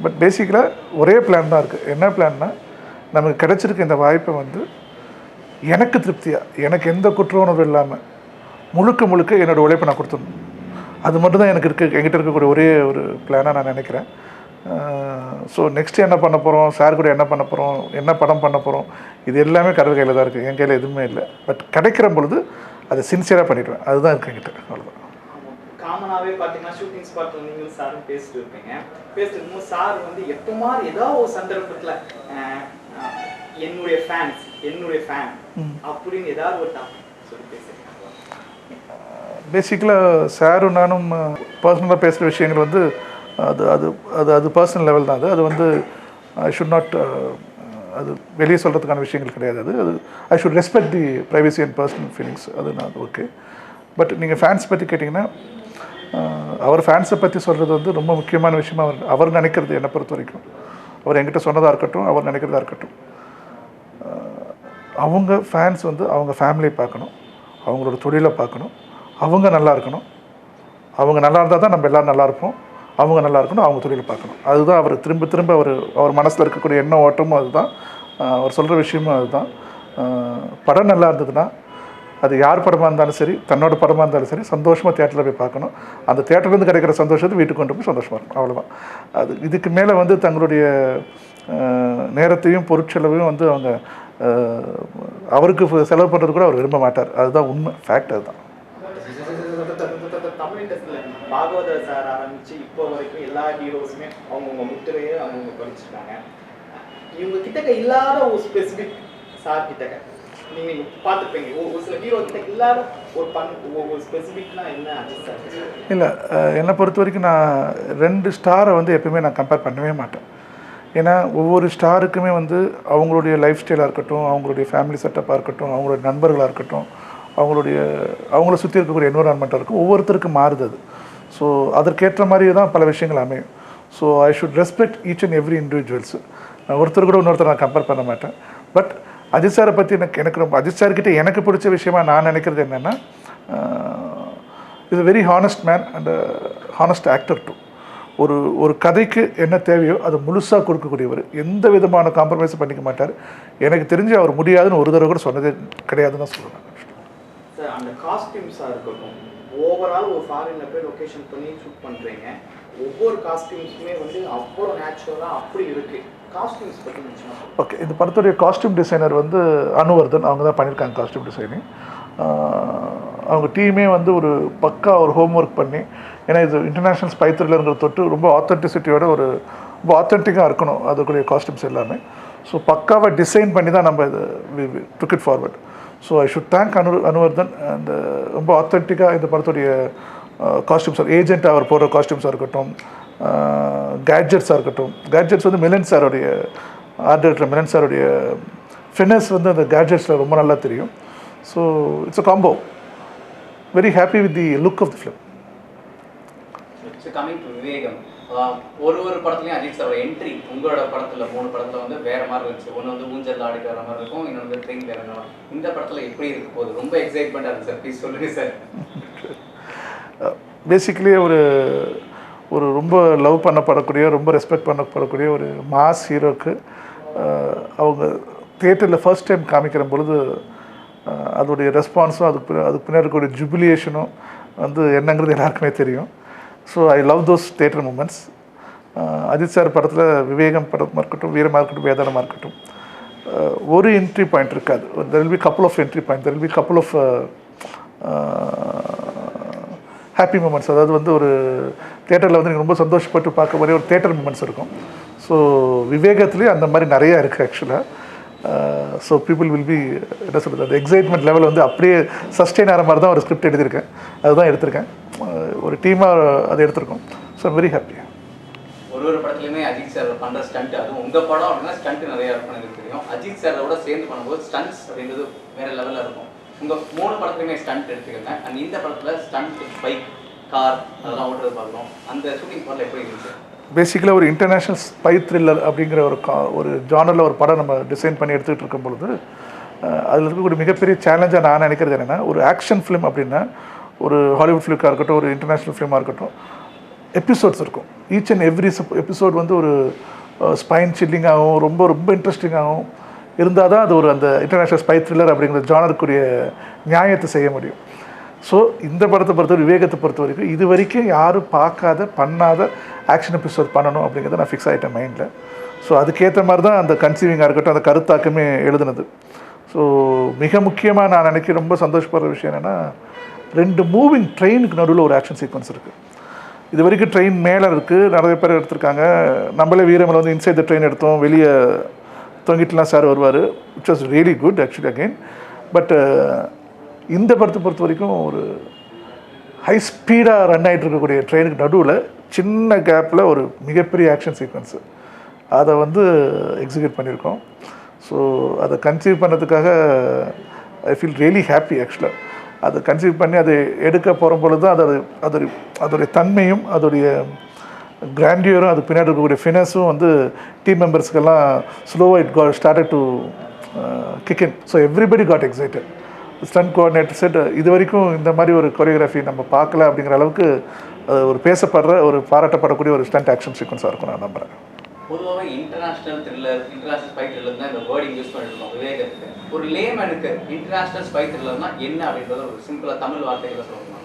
பட் பேசிக்கலாக ஒரே பிளான் தான் இருக்குது. என்ன பிளான்னா, நமக்கு கிடைச்சிருக்க இந்த வாய்ப்பை வந்து எனக்கு திருப்தியாக, எனக்கு எந்த குற்ற உணர்வு இல்லாமல் முழுக்க என்னோடய உழைப்பை நான் கொடுத்துடணும். அது மட்டும்தான் என்கிட்ட இருக்கக்கூடிய ஒரே ஒரு பிளானாக நான் நினைக்கிறேன். ஸோ நெக்ஸ்ட்டு என்ன பண்ண போகிறோம், சார் கூட என்ன பண்ண போகிறோம், என்ன படம் பண்ண போகிறோம், இது எல்லாமே கடவுள் கையில் தான் இருக்குது. என் கையில் எதுவுமே இல்லை. பட் கிடைக்கிற பொழுது அதை சின்சியராக பண்ணிவிடுவேன். அதுதான் இருக்குது என்கிட்ட. அவ்வளோதான். காமனாகவே பார்த்தீங்கன்னா ஷூட்டிங் ஸ்பாட்டில் நீங்களும் சாரும் பேசிட்டு இருப்பீங்க. பேசிட்டு இருக்கும்போது சார் வந்து எப்போமாரி ஏதோ ஒரு சந்தர்ப்பத்தில் என்னுடைய ஃபேன் அப்படின்னு ஏதாவது ஒரு டாபிக் சொல்லி பேசுகிறேன். பேசிக்கலாக சாரும் நானும் பர்சனலாக பேசுகிற விஷயங்கள் வந்து அது அது அது அது பர்சனல் லெவல் தான். அது வந்து ஐ ஷுட் நாட், அது வெளியே சொல்கிறதுக்கான விஷயங்கள் கிடையாது. அது ஐ should respect the privacy and personal feelings. அது நான் ஓகே. பட் நீங்கள் ஃபேன்ஸ் பற்றி கேட்டிங்கன்னா, அவர் ஃபேன்ஸை பற்றி சொல்கிறது வந்து ரொம்ப முக்கியமான விஷயமாக அவர் நினைக்கிறது. என்னை பொறுத்த வரைக்கும் அவர் என்கிட்ட சொன்னதாக இருக்கட்டும், அவர் நினைக்கிறதா இருக்கட்டும், அவங்க ஃபேன்ஸ் வந்து அவங்க ஃபேமிலியை பார்க்கணும், அவங்களோட தொழிலை பார்க்கணும், அவங்க நல்லா இருக்கணும். அவங்க நல்லா இருந்தால் தான் நம்ம எல்லோரும் நல்லா இருப்போம். அவங்க நல்லா இருக்கணும், அவங்க தொழிலை பார்க்கணும். அதுதான் அவர் திரும்ப அவர் மனசில் இருக்கக்கூடிய எண்ண ஓட்டமும் அதுதான், அவர் சொல்கிற விஷயமும் அதுதான். படம் நல்லா இருந்ததுன்னா அது யார் படமாக இருந்தாலும் சரி, தன்னோட படமாக இருந்தாலும் சரி, சந்தோஷமாக தேட்டரில் போய் பார்க்கணும். அந்த தேட்டர்லேருந்து கிடைக்கிற சந்தோஷத்தை வீட்டுக்கு கொண்டு போய் சந்தோஷமாக இருக்கணும். அவ்வளோதான். அது இதுக்கு மேலே வந்து தங்களுடைய நேரத்தையும் பொருட்செலவையும் வந்து அவங்க அவருக்கு செலவு பண்ணுறது கூட அவர் விரும்ப மாட்டார். அதுதான் உண்மை, ஃபேக்ட். அதுதான். தமிழ் இண்டஸ்ட்ரியில் பாகவதர் சார் ஆரம்பித்து இப்போ வரைக்கும் எல்லா ஹீரோஸுமே அவங்கவுங்க முத்திரையே அவங்கவுங்க படிச்சிருக்காங்க. இவங்க கிட்டக்க இல்லாத ஒரு ஸ்பெசிஃபிக் சார் கிட்டக்க நீங்கள் பார்த்துருப்பீங்க, ஒரு சில ஹீரோ கிட்ட இல்லாத ஒரு ஸ்பெசிஃபிக்னா என்ன அஜித் சார்? இல்லை, என்னை பொறுத்த வரைக்கும் நான் 2 ஸ்டாரை வந்து எப்பயுமே நான் கம்பேர் பண்ணவே மாட்டேன். ஏன்னா ஒவ்வொரு ஸ்டாருக்குமே வந்து அவங்களுடைய லைஃப் ஸ்டைலாக இருக்கட்டும், அவங்களுடைய ஃபேமிலி செட்டப்பாக இருக்கட்டும், அவங்களுடைய நண்பர்களாக இருக்கட்டும், அவங்கள சுற்றி இருக்கக்கூடிய என்வரான்மெண்ட்டாக இருக்கும், ஒவ்வொருத்தருக்கும் மாறுது அது. ஸோ அதற்கேற்ற மாதிரி தான் பல விஷயங்கள் அமையும். So I should respect each and every individuals. ஒருத்தர் கூட இன்னொருத்தர் நான் கம்பேர் பண்ண மாட்டேன். பட் அஜித் சாரை பற்றி எனக்கு ரொம்ப அஜித் சார்கிட்ட எனக்கு பிடிச்ச விஷயமா நான் நினைக்கிறது என்னென்னா, is very honest man and honest actor too. ஒரு கதைக்கு என்ன தேவையோ அதை முழுசாக கொடுக்கக்கூடியவர். எந்த விதமான காம்ப்ரமைஸும் பண்ணிக்க மாட்டார். எனக்கு தெரிஞ்சு அவர் முடியாதுன்னு ஒரு தடவை கூட சொன்னதே கிடையாதுன்னு தான் சொல்லுவேன். சார், அந்த காஸ்டியூம்ஸாக இருக்கட்டும், ஓவரால் ஒரு ஃபாரினில் போய் லொக்கேஷன் பண்ணி ஷூட் பண்ணுறீங்க, ஒவ்வொரு காஸ்டியூம்ஸுமே வந்து அவ்வளோ நேச்சுரலாக அப்படி இருக்குது. காஸ்டியூம்ஸ் பற்றி நினச்சோம். ஓகே, இந்த படத்துடைய காஸ்டியூம் டிசைனர் வந்து அனுவர்தன், அவங்க தான் பண்ணியிருக்காங்க காஸ்டியூம் டிசைனிங். அவங்க டீமே வந்து ஒரு பக்கா ஒரு ஹோம் ஒர்க் பண்ணி, ஏன்னா இது இன்டர்நேஷ்னல் ஸ்பை த்ரில்லருங்கிற தொட்டு ரொம்ப ஆத்தென்டிசிட்டியோட ரொம்ப ஆத்தென்டிக்காக இருக்கணும் அதுக்குரிய காஸ்டியூம்ஸ் எல்லாமே. ஸோ பக்காவாக டிசைன் பண்ணி தான் நம்ம இது took it forward. So I should thank Anuvardhan. அந்த ரொம்ப ஆத்தென்டிக்காக இந்த படத்துடைய காஸ்டியூம்ஸ், ஏஜென்ட் அவர் போடுற காஸ்டியூம்ஸாக இருக்கட்டும், கேட்ஜெட்ஸாக இருக்கட்டும். கேட்ஜெட்ஸ் வந்து மிலன் சாரோடைய ஆர்ட் டைரக்டர் மிலன் சாரோடைய ஃபினஸ் வந்து அந்த கேட்ஜெட்ஸில் ரொம்ப நல்லா தெரியும். So it's a combo. Very happy with the look of the film. Coming to Vivegam, ஒரு படத்துலையும் அஜித் சாரோட என்ட்ரி உங்களோட படத்தில் 3 படத்தில் வந்து வேறு மாதிரி இருந்துச்சு. ஒன்று வந்து ஊஞ்சல் ஆடிக்கிற மாதிரி இருக்கும், இன்னொன்று வந்து ட்ரெயின் வேறு. இந்த படத்தில் எப்படி இருக்க போகுது? ரொம்ப எக்ஸைட்மெண்ட்டாக இருக்குது சார், ப்ளீஸ் சொல்லுங்கள் சார். பேசிக்கலி ஒரு ரொம்ப லவ் பண்ணப்படக்கூடிய, ரொம்ப ரெஸ்பெக்ட் பண்ணப்படக்கூடிய ஒரு மாஸ் ஹீரோக்கு அவங்க தியேட்டரில் ஃபர்ஸ்ட் டைம் காமிக்கிற பொழுது அதோடைய ரெஸ்பான்ஸும் அதுக்கு பின்னாடி இருக்கக்கூடிய ஜுபிலியேஷனும் வந்து என்னங்கிறது எல்லாருக்குமே தெரியும். So I love those theatre moments. Ajith sir படத்தில் விவேகம் படமாக இருக்கட்டும், வீரமாக இருக்கட்டும், வேதாளமாக இருக்கட்டும், ஒரு என்ட்ரி பாயிண்ட் இருக்காது. There will be couple of entry point, there will be couple of happy moments. அதாவது வந்து ஒரு தேட்டரில் வந்து நீங்கள் ரொம்ப சந்தோஷப்பட்டு பார்க்க மாதிரி ஒரு தேட்டர் மூமெண்ட்ஸ் இருக்கும். ஸோ விவேகத்துலேயும் அந்த மாதிரி நிறையா இருக்குது ஆக்சுவலாக. ஸோ பீப்புள் வில் பி என்ன சொல்கிறது, அந்த எக்ஸைட்மெண்ட் லெவல் வந்து அப்படியே சஸ்டெயின் ஆகிற மாதிரி தான் ஒரு ஸ்கிரிப்ட் எடுத்திருக்கேன். அதுதான் எடுத்திருக்கேன், ஒரு டீமாக அதை எடுத்திருக்கோம். So I'm very happy. ஒரு படத்துலையுமே அஜித் சார் பண்ணுற ஸ்டண்ட், அதுவும் உங்கள் படம் அப்படின்னா ஸ்டண்ட் நிறையா இருக்கும் எனக்கு தெரியும். அஜித் சாரோட சேர்ந்து பண்ணும்போது ஸ்டண்ட்ஸ் அப்படின்றது வேறு லெவலில் இருக்கும். உங்கள் 3 படத்துலையுமே ஸ்டண்ட் எடுத்துக்கங்க. அண்ட் இந்த படத்தில் ஸ்டண்ட், பைக், கார் அதெல்லாம் ஓட்டுறது பார்க்குறோம். அந்த ஷூட்டிங் படத்தில் எப்படி இருந்துச்சு? பேசிக்கலாக ஒரு இன்டர்நேஷ்னல் ஸ்பை த்ரில்லர் அப்படிங்கிற ஒரு ஜானரில் ஒரு படம் நம்ம டிசைன் பண்ணி எடுத்துகிட்டு இருக்கும் பொழுது அதில் இருக்கக்கூடிய மிகப்பெரிய சேலஞ்சாக நான் நினைக்கிறது என்னென்னா, ஒரு ஆக்ஷன் ஃபிலிம் அப்படின்னா ஒரு ஹாலிவுட் ஃபிலிமாக இருக்கட்டும், ஒரு இன்டர்நேஷ்னல் ஃபிலிமாக இருக்கட்டும், எபிசோட்ஸ் இருக்கும். ஈச் அண்ட் எவ்ரி எபிசோட் வந்து ஒரு ஸ்பைன் சில்லிங்காகவும் ரொம்ப ரொம்ப இன்ட்ரெஸ்டிங்காகவும் இருந்தால் தான் அது ஒரு அந்த இன்டர்நேஷ்னல் ஸ்பை த்ரில்லர் அப்படிங்கிற ஜானருக்குரிய நியாயத்தை செய்ய முடியும். ஸோ இந்த படத்தை பொறுத்தவரை, விவேகத்தை பொறுத்த வரைக்கும் இது வரைக்கும் யாரும் பார்க்காத பண்ணாத ஆக்ஷன் எபிசோட் பண்ணணும் அப்படிங்கிறத நான் ஃபிக்ஸ் ஆகிட்டேன் மைண்டில். ஸோ அதுக்கேற்ற மாதிரி தான் அந்த கன்சீவிங்காக இருக்கட்டும், அந்த கருத்தாக்கமே எழுதுனது. ஸோ மிக முக்கியமாக நான் நினைக்க ரொம்ப சந்தோஷப்படுற விஷயம் என்னென்னா, 2 மூவிங் ட்ரெயினுக்கு நடுவில் ஒரு ஆக்ஷன் சீக்வன்ஸ் இருக்குது. இது வரைக்கும் ட்ரெயின் மேலே இருக்குது, நிறைய பேர் எடுத்திருக்காங்க. நம்மளே வீரமில் வந்து இன்சைட் த ட்ரெயின் எடுத்தோம், வெளியே தொங்கிட்டுலாம் சார் வருவார், which was really good actually again. But இந்த படத்தை பொறுத்த வரைக்கும் ஒரு ஹை ஸ்பீடாக ரன் ஆகிட்டு இருக்கக்கூடிய ட்ரெயினுக்கு நடுவில் சின்ன கேப்பில் ஒரு மிகப்பெரிய ஆக்ஷன் சீக்வன்ஸு அதை வந்து எக்ஸிக்யூட் பண்ணியிருக்கோம். ஸோ அதை கன்சீவ் பண்ணதுக்காக ஐ ஃபீல் ரியலி ஹாப்பி ஆக்சுவலாக. அதை கன்சீவ் பண்ணி அதை எடுக்க போகிற பொழுது தான் அதோடைய தன்மையும் அதோடைய கிராண்டியரும் அது பின்னாடி இருக்கக்கூடிய ஃபினஸும் வந்து டீம் மெம்பர்ஸ்க்கெல்லாம் ஸ்லோவாக it started to kick in. So everybody got excited. Stunt coordinator said இது வரைக்கும் இந்த மாதிரி ஒரு கொரியோகிராஃபி நம்ம பார்க்கல அப்படிங்கிற அளவுக்கு ஒரு பேசப்படுற ஒரு பாராட்டப்படக்கூடிய ஒரு ஸ்டண்ட் ஆக்ஷன் சீக்வன்ஸாக இருக்கும் நான் நம்புகிறேன். பொதுவாக international thriller, international spy thriller தான் இந்த வேர்டிங் யூஸ் பண்ணிருக்கோம் விவேகத்துக்கு. ஒரு லேமனுக்கு இன்டர்நேஷ்னல் ஸ்பை த்ரில்லர்னா என்ன அப்படின்றத ஒரு சிம்பிளாக தமிழ் வார்த்தைகளை சொல்லணும்.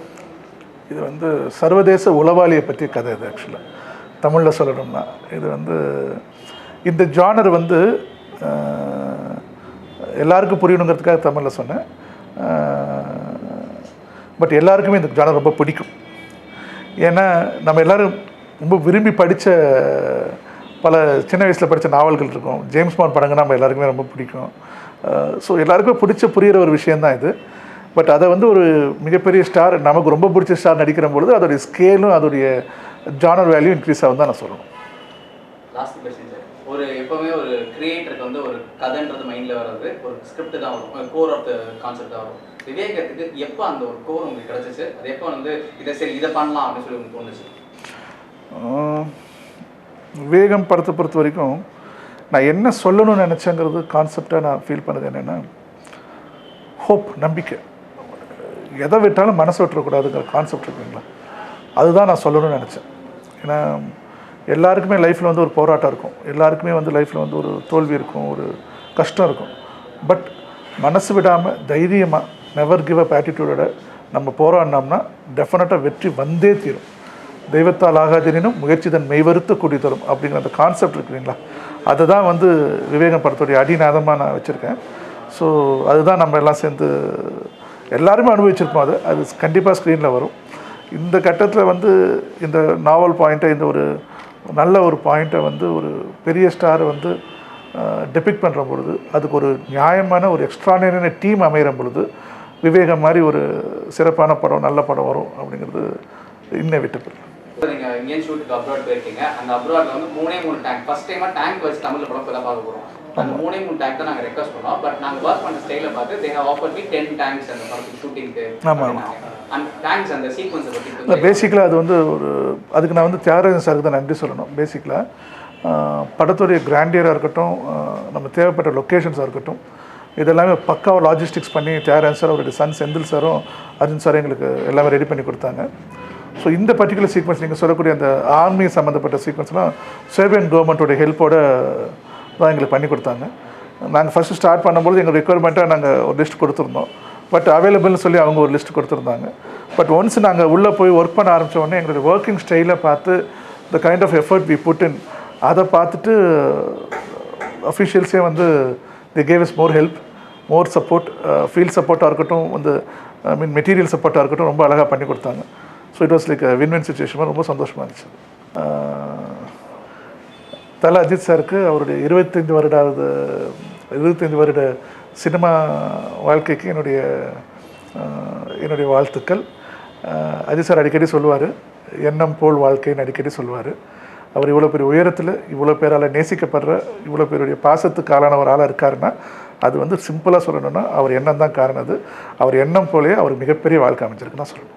இது வந்து சர்வதேச உளவாளியை பற்றிய கதை. இது ஆக்சுவலாக தமிழில் சொல்லணும்னா இது வந்து இந்த ஜானர் வந்து எல்லாருக்கும் புரியணுங்கிறதுக்காக தமிழில் சொன்னேன். பட் எல்லாருக்குமே இந்த ஜானர் ரொம்ப பிடிக்கும். ஏன்னா நம்ம எல்லோரும் ரொம்ப விரும்பி படித்த பல சின்ன வயசில் படித்த நாவல்கள் இருக்கும். ஜேம்ஸ் பாண்ட் படங்கள் நம்ம எல்லாருக்குமே ரொம்ப பிடிக்கும். ஸோ எல்லாருக்குமே புரிகிற ஒரு விஷயந்தான் இது. பட் அதை வந்து ஒரு மிகப்பெரிய ஸ்டார், நமக்கு ரொம்ப பிடிச்ச ஸ்டார் நடிக்கிற பொழுது அதோடைய ஸ்கேலும் அதோடைய ஜானர் வேல்யூ இன்க்ரீஸ் ஆகும் தான் நான் சொல்லணும். லாஸ்ட் கொஸ்டின் சார், ஒரு எப்போவுமே ஒரு கிரியேட்டருக்கு வந்து ஒரு கதைன்றது மைண்டில் வர்றது ஒரு ஸ்கிரிப்ட் தான் வரும், கோர் ஆஃப் த கான்செப்ட் தான் வரும். விவேகத்துக்கு எப்போ அந்த ஒரு கோர் உங்களுக்கு கிடச்சிச்சு, அது எப்போ வந்து இதை பண்ணலாம் அப்படின்னு சொல்லி உங்களுக்கு தோணுச்சு? விவேகம் படத்தை பொறுத்த வரைக்கும் நான் என்ன சொல்லணும்னு நினச்சேங்கிறது கான்செப்டாக நான் ஃபீல் பண்ணது என்னென்னா, ஹோப், நம்பிக்கை. எதை விட்டாலும் மனசு விட்டுறக்கூடாதுங்கிற கான்செப்ட் இருக்குங்களா, அதுதான் நான் சொல்லணும்னு நினச்சேன். ஏன்னா எல்லாருக்குமே லைஃப்பில் வந்து ஒரு போராட்டம் இருக்கும், எல்லாருக்குமே வந்து லைஃப்பில் வந்து ஒரு தோல்வி இருக்கும், ஒரு கஷ்டம் இருக்கும். பட் மனசு விடாமல் தைரியமாக நெவர் கிவ் அப் ஆட்டிடியூடோட நம்ம போராடினோம்னா டெஃபினட்டாக வெற்றி வந்தே தீரும். தெய்வத்தால் ஆகாதெனினும் முயற்சி தன் மெய்வருத்த கூடி தரும் அப்படிங்கிற அந்த கான்செப்ட் இருக்குங்களா, அதை தான் வந்து விவேகம் படத்துடைய அடிநாதமாக நான் வச்சுருக்கேன். ஸோ அதுதான் நம்ம எல்லாம் சேர்ந்து எல்லாருமே அனுபவிச்சிருப்போம். அது கண்டிப்பாக ஸ்க்ரீனில் வரும். இந்த கட்டத்தில் வந்து இந்த நாவல் பாயிண்ட்டை, இந்த ஒரு நல்ல ஒரு பாயிண்ட்டை வந்து ஒரு பெரிய ஸ்டாரை வந்து டெபிக்ட் பண்ணுற பொழுது, அதுக்கு ஒரு நியாயமான ஒரு எக்ஸ்ட்ரானரியான டீம் அமைகிற பொழுது விவேகம் மாதிரி ஒரு சிறப்பான படம், நல்ல படம் வரும் அப்படிங்கிறது இன்னெவிட்டபிள். நீங்கள் இந்தியன் ஷூட்டுக்கு அப்ராட் போயிருக்கீங்க. அந்த அப்ராடில் வந்து 3 டேங்க் ஃபஸ்ட் டைமாக டேங்க் வச்சு தமிழ் படம் தான் பார்க்க போகிறோம். அந்த 3 டேங்க் தான் நாங்கள் ரெக்வஸ்ட் பண்ணோம். பட் நாங்கள் ஒர்க் பண்ண ஸ்டைலை பார்த்து they have offer me 10 tanks அந்த படத்துக்கு ஷூட்டிங்க்கு. ஆமாம், அந்த டேங்க்ஸ் அந்த சீக்வன்ஸை பற்றி பேசிக்கலாக அது வந்து ஒரு அதுக்கு நான் வந்து தியாகராஜன் சாருக்கு தான் நன்றி சொல்லணும். பேசிக்கலாக படத்துடைய கிராண்டியராக இருக்கட்டும், நம்ம தேவைப்பட்ட லொக்கேஷன்ஸாக இருக்கட்டும், இதெல்லாமே பக்காவாக லாஜிஸ்டிக்ஸ் பண்ணி தியாகராஜன் சார், அவருடைய சன் செந்தில் சாரும் அர்ஜுன் சாரும் எங்களுக்கு எல்லாமே ரெடி பண்ணி கொடுத்தாங்க. ஸோ இந்த பர்டிகுலர் சீக்வன்ஸ் நீங்கள் சொல்லக்கூடிய அந்த ஆர்மி சம்மந்தப்பட்ட சீக்வன்ஸ்லாம் சர்வேன் கவர்மெண்ட்டோடைய ஹெல்ப்போட தான் எங்களுக்கு பண்ணி கொடுத்தாங்க. நாங்கள் ஃபஸ்ட்டு ஸ்டார்ட் பண்ணும்போது எங்கள் ரெக்குயர்மெண்ட்டாக நாங்கள் ஒரு லிஸ்ட் கொடுத்துருந்தோம். பட் அவைலபிள்னு சொல்லி அவங்க ஒரு லிஸ்ட் கொடுத்துருந்தாங்க. பட் ஒன்ஸ் நாங்கள் உள்ளே போய் ஒர்க் பண்ண ஆரம்பித்த உடனே எங்களுடைய ஒர்க்கிங் ஸ்டைலை பார்த்து the kind of effort we put in, அதை பார்த்துட்டு அஃபிஷியல்ஸே வந்து the gave is more help, more support, field சப்போர்ட்டாக இருக்கட்டும், வந்து ஐ மீன் மெட்டீரியல் சப்போர்ட்டாக இருக்கட்டும், ரொம்ப அழகாக பண்ணி கொடுத்தாங்க. So it was like win-win situation. ரொம்ப சந்தோஷமாக இருந்துச்சு. தலா அஜித் சாருக்கு அவருடைய 25 வருட சினிமா வாழ்க்கைக்கு என்னுடைய வாழ்த்துக்கள். அஜித் சார் அடிக்கடி சொல்லுவார், எண்ணம் போல் வாழ்க்கைன்னு அடிக்கடி சொல்லுவார். அவர் இவ்வளோ பெரிய உயரத்தில் இவ்வளோ பேரால் நேசிக்கப்படுற, இவ்வளோ பேருடைய பாசத்துக்கு ஆளான ஒரு ஆளாக இருக்காருன்னா அது வந்து சிம்பிளாக சொல்லணும்னா அவர் எண்ணம் தான் காரணம். அது அவர் எண்ணம் போலே அவர் மிகப்பெரிய வாழ்க்கை அமைஞ்சிருக்குன்னு தான் சொல்லணும்.